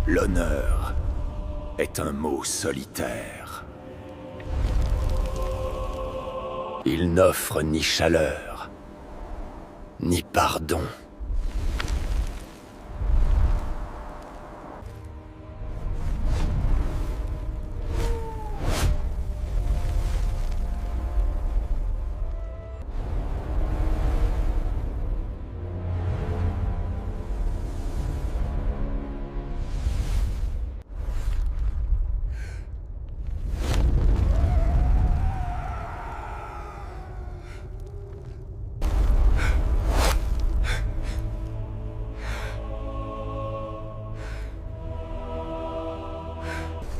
L'honneur est un mot solitaire. Il n'offre ni chaleur, ni pardon.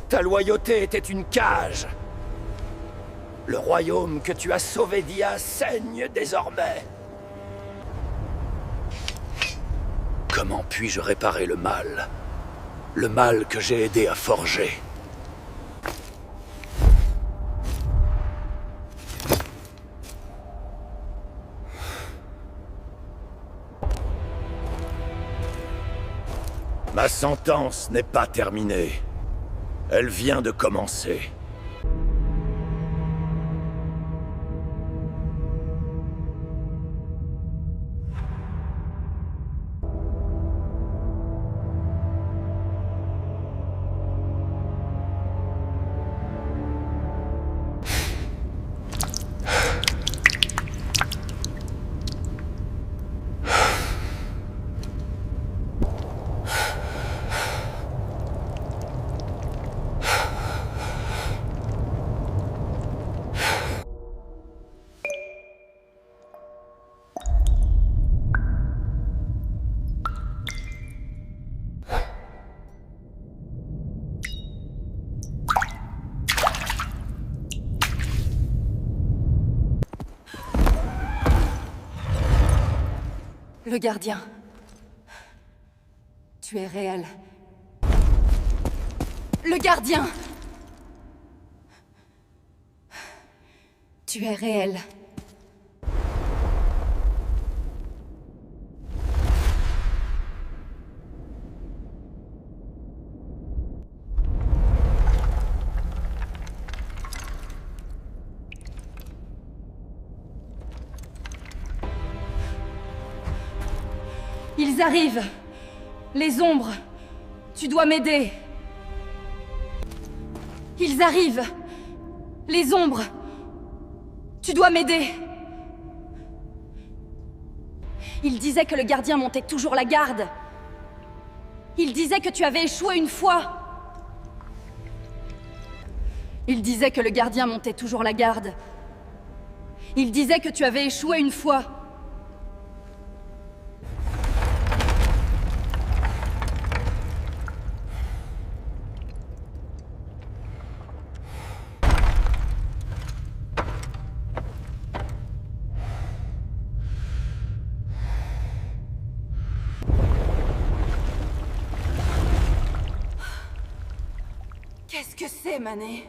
Ta loyauté était une cage. Le royaume que tu as sauvé d'Ia saigne désormais. Comment puis-je réparer le mal? Le mal que j'ai aidé à forger. Ma sentence n'est pas terminée. Elle vient de commencer. Le gardien. Tu es réel. Le gardien! Tu es réel. Ils arrivent! Les ombres! Tu dois m'aider! Ils arrivent! Les ombres! Tu dois m'aider! Il disait que le gardien montait toujours la garde! Il disait que tu avais échoué une fois! Il disait que le gardien montait toujours la garde! Il disait que tu avais échoué une fois! Qu'est-ce que c'est, Mané?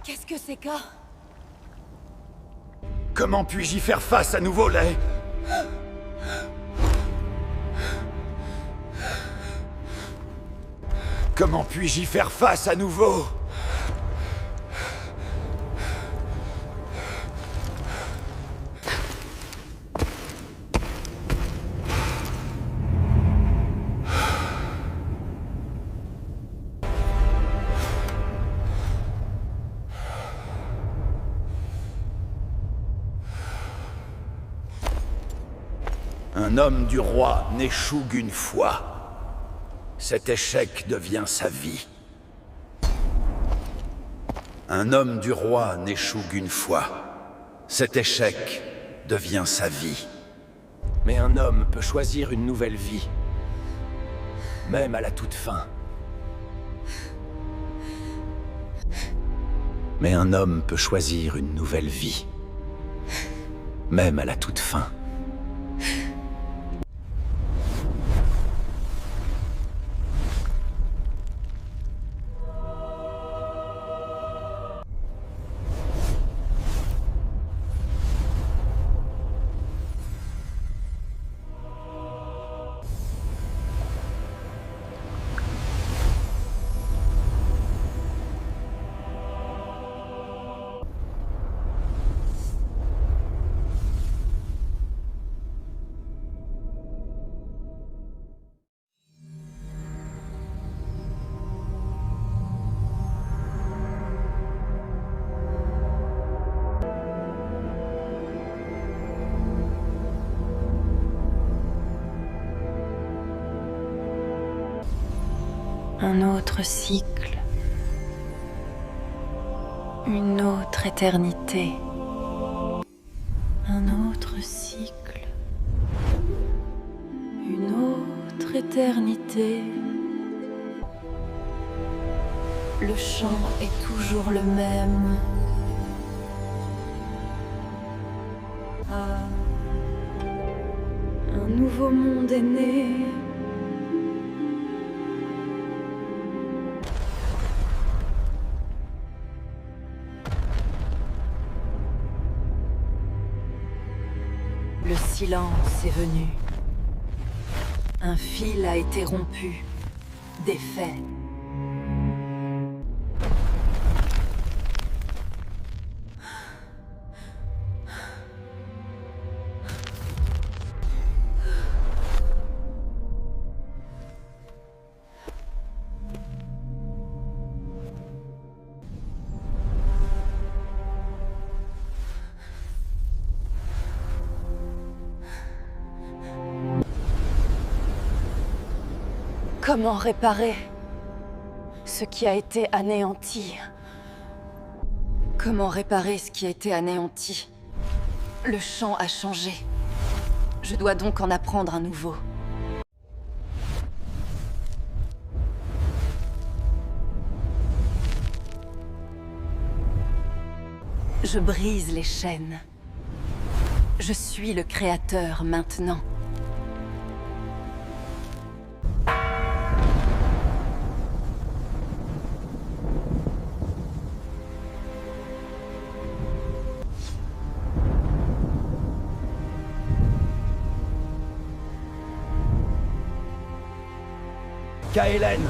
Qu'est-ce que c'est, Ka? Comment puis-je y faire face à nouveau, Lei? Comment puis-je y faire face à nouveau? Un homme du roi n'échoue qu'une fois. Cet échec devient sa vie. Un homme du roi n'échoue qu'une fois. Cet échec devient sa vie. Mais un homme peut choisir une nouvelle vie. Même à la toute fin. Mais un homme peut choisir une nouvelle vie. Même à la toute fin. Un autre cycle. Une autre éternité. Un autre cycle. Une autre éternité. Le chant est toujours le même. Ah, un nouveau monde est né. Le silence est venu. Un fil a été rompu, défait. Comment réparer ce qui a été anéanti? Comment réparer ce qui a été anéanti? Le chant a changé. Je dois donc en apprendre un nouveau. Je brise les chaînes. Je suis le créateur maintenant. Kaelen!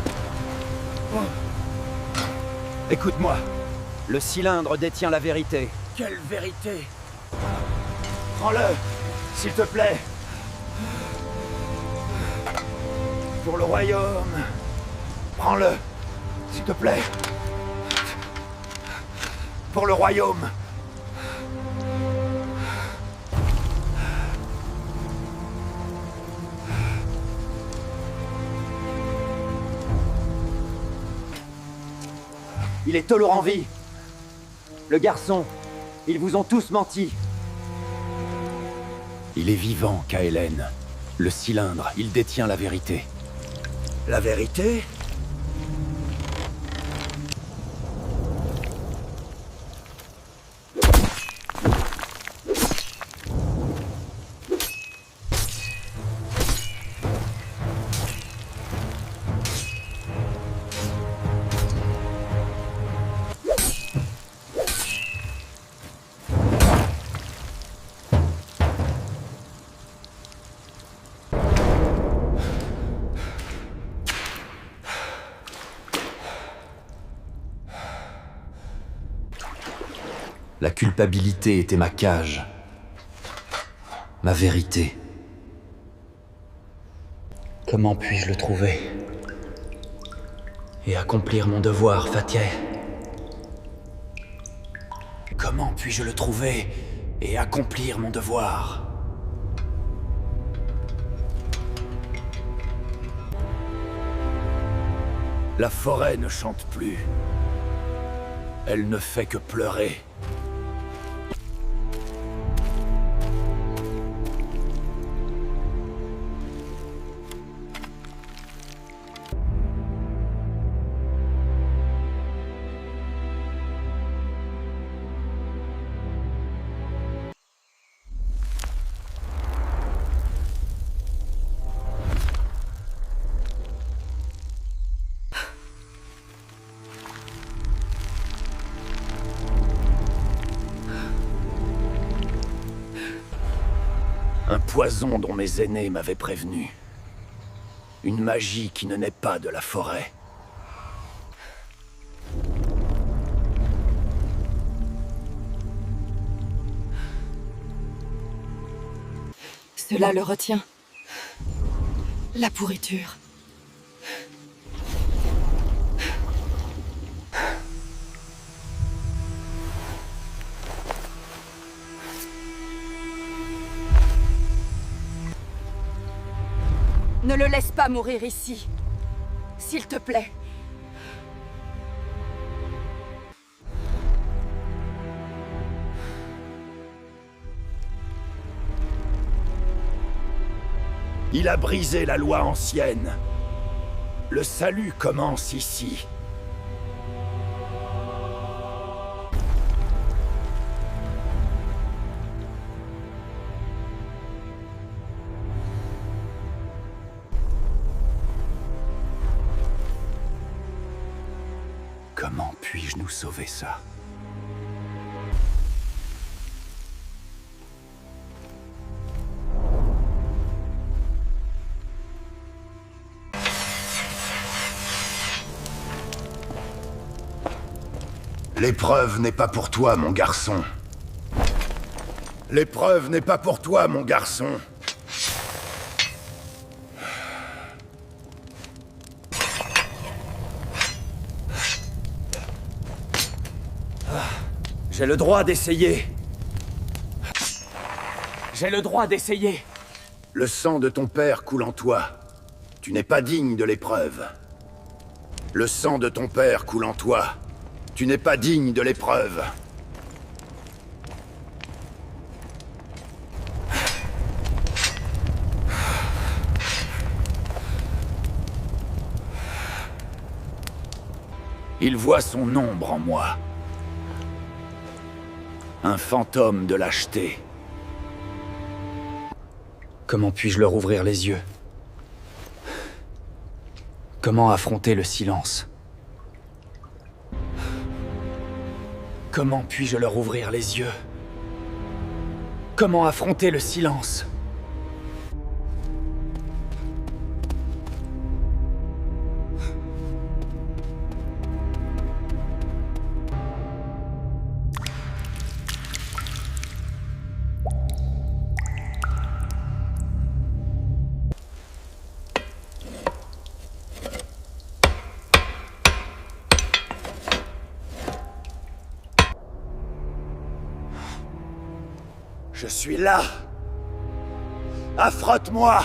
Écoute-moi. Le cylindre détient la vérité. Quelle vérité? Prends-le, s'il te plaît. Pour le royaume. Prends-le, s'il te plaît. Pour le royaume. Il est toujours en vie. Le garçon, ils vous ont tous menti. Il est vivant, Kaelen. Le cylindre, il détient la vérité. La vérité? La culpabilité était ma cage. Ma vérité. Comment puis-je le trouver? Et accomplir mon devoir, Fatih? Comment puis-je le trouver et accomplir mon devoir? La forêt ne chante plus. Elle ne fait que pleurer. Un poison dont mes aînés m'avaient prévenu. Une magie qui ne naît pas de la forêt. Cela le retient. La pourriture. Ne le laisse pas mourir ici. S'il te plaît, Il a brisé la loi ancienne. Le salut commence ici. Comment puis-je nous sauver ça? L'épreuve n'est pas pour toi, mon garçon. L'épreuve n'est pas pour toi, mon garçon. J'ai le droit d'essayer. J'ai le droit d'essayer. Le sang de ton père coule en toi. Tu n'es pas digne de l'épreuve. Le sang de ton père coule en toi. Tu n'es pas digne de l'épreuve. Il voit son ombre en moi. Un fantôme de lâcheté. Comment puis-je leur ouvrir les yeux? Comment affronter le silence? Comment puis-je leur ouvrir les yeux? Comment affronter le silence? Je suis là. Affronte-moi.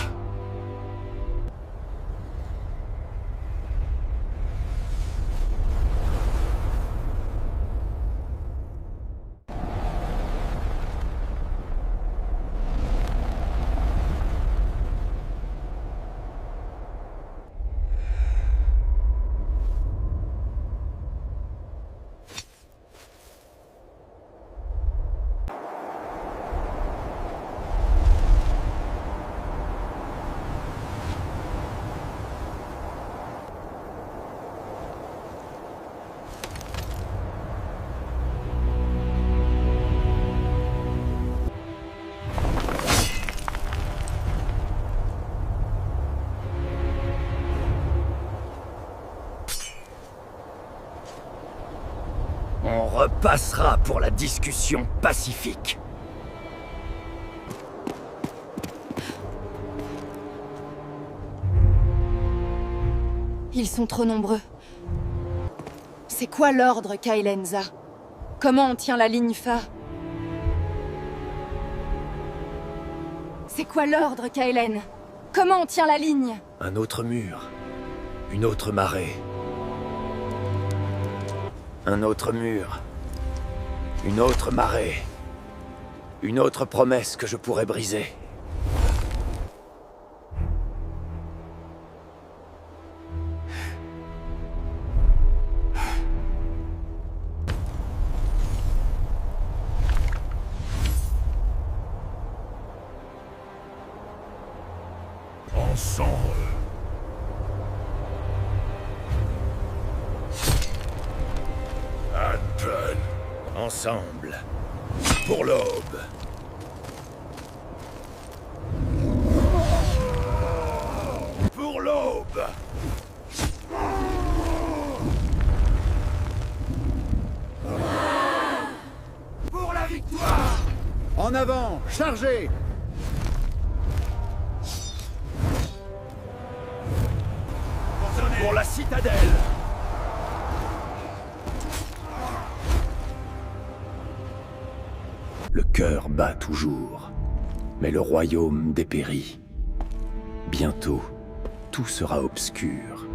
On repassera pour la discussion pacifique. Ils sont trop nombreux. C'est quoi l'ordre, Kailenza? Comment on tient la ligne Fa? C'est quoi l'ordre, Kaelen? Comment on tient la ligne? Un autre mur. Une autre marée. Un autre mur. Une autre marée. Une autre promesse que je pourrais briser. Ensemble. Adven. Ensemble. Pour l'aube. Pour l'aube. Pour la victoire. En avant, chargez. Pour la citadelle. Le cœur bat toujours, mais le royaume dépérit. Bientôt, tout sera obscur.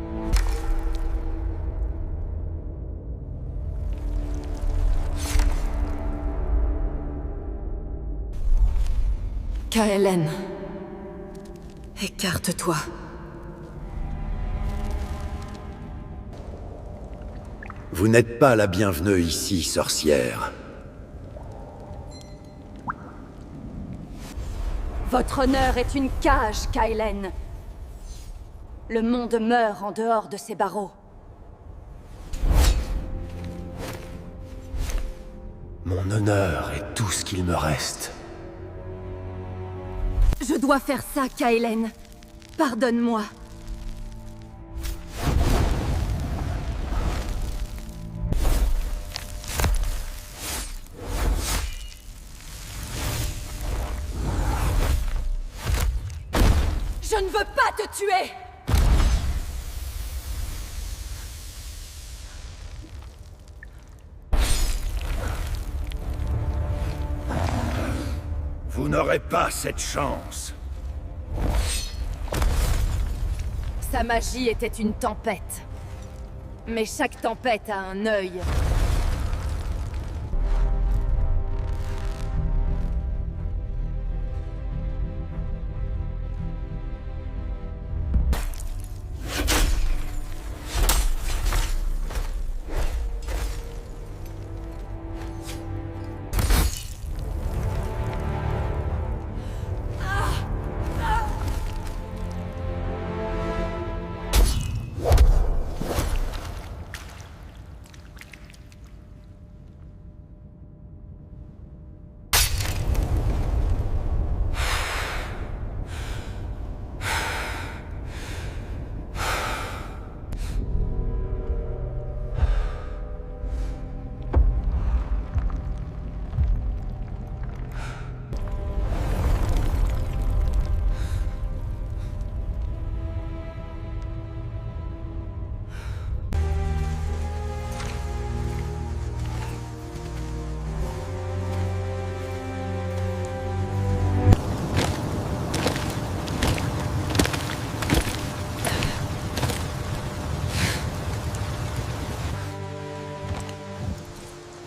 Kaelen. Écarte-toi. Vous n'êtes pas la bienvenue ici, sorcière. Votre honneur est une cage, Kailen. Le monde meurt en dehors de ces barreaux. Mon honneur est tout ce qu'il me reste. Je dois faire ça, Kailen. Pardonne-moi. Je ne veux pas te tuer! Vous n'aurez pas cette chance. Sa magie était une tempête. Mais chaque tempête a un œil.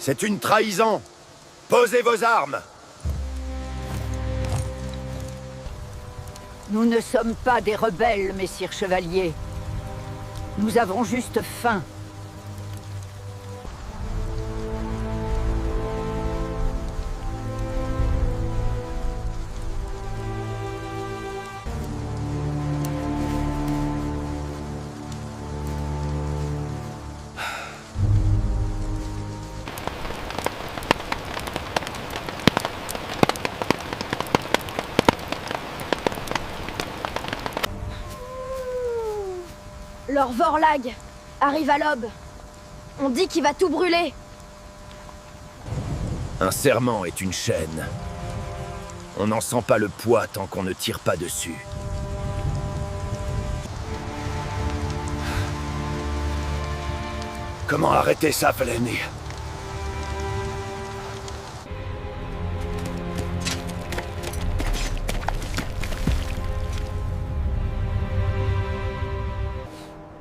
C'est une trahison. Posez vos armes. Nous ne sommes pas des rebelles, messire chevalier. Nous avons juste faim. Lord Vorlag arrive à l'aube. On dit qu'il va tout brûler. Un serment est une chaîne. On n'en sent pas le poids tant qu'on ne tire pas dessus. Comment arrêter ça, Faleni?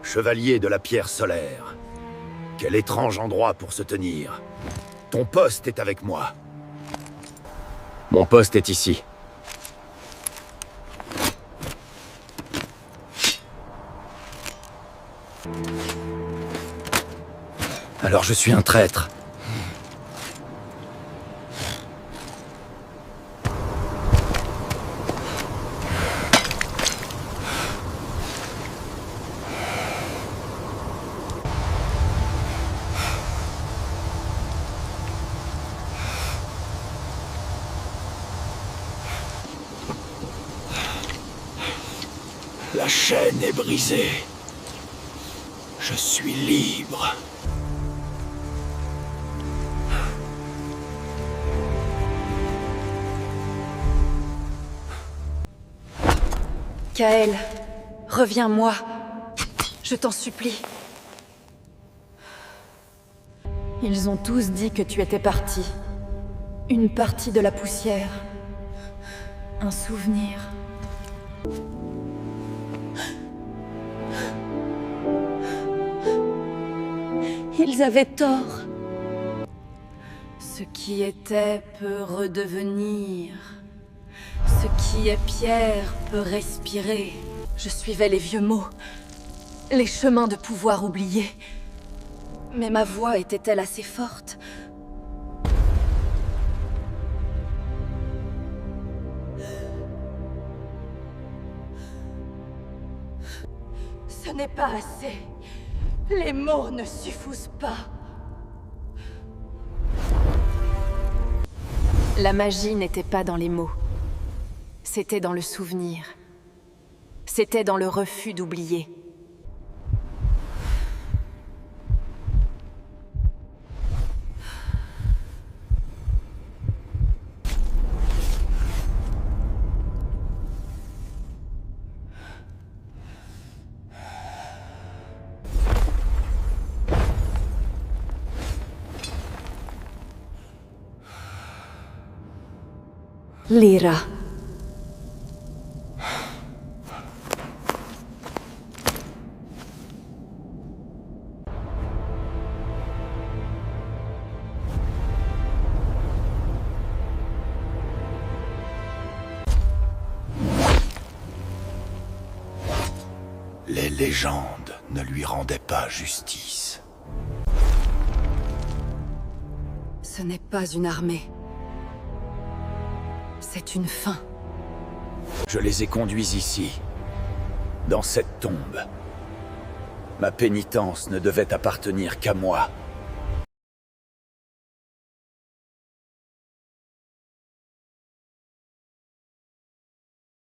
Chevalier de la pierre solaire. Quel étrange endroit pour se tenir. Ton poste est avec moi. Mon poste est ici. Alors je suis un traître. La chaîne est brisée. Je suis libre. Kael, reviens-moi. Je t'en supplie. Ils ont tous dit que tu étais parti. Une partie de la poussière. Un souvenir. Ils avaient tort. Ce qui était peut redevenir. Ce qui qui est pierre peut respirer. Je suivais les vieux mots, les chemins de pouvoir oubliés. Mais ma voix était-elle assez forte? Ce n'est pas assez. Les mots ne suffisent pas. La magie n'était pas dans les mots. C'était dans le souvenir. C'était dans le refus d'oublier. Lyra. Les légendes ne lui rendaient pas justice. Ce n'est pas une armée. C'est une fin. Je les ai conduits ici, dans cette tombe. Ma pénitence ne devait appartenir qu'à moi.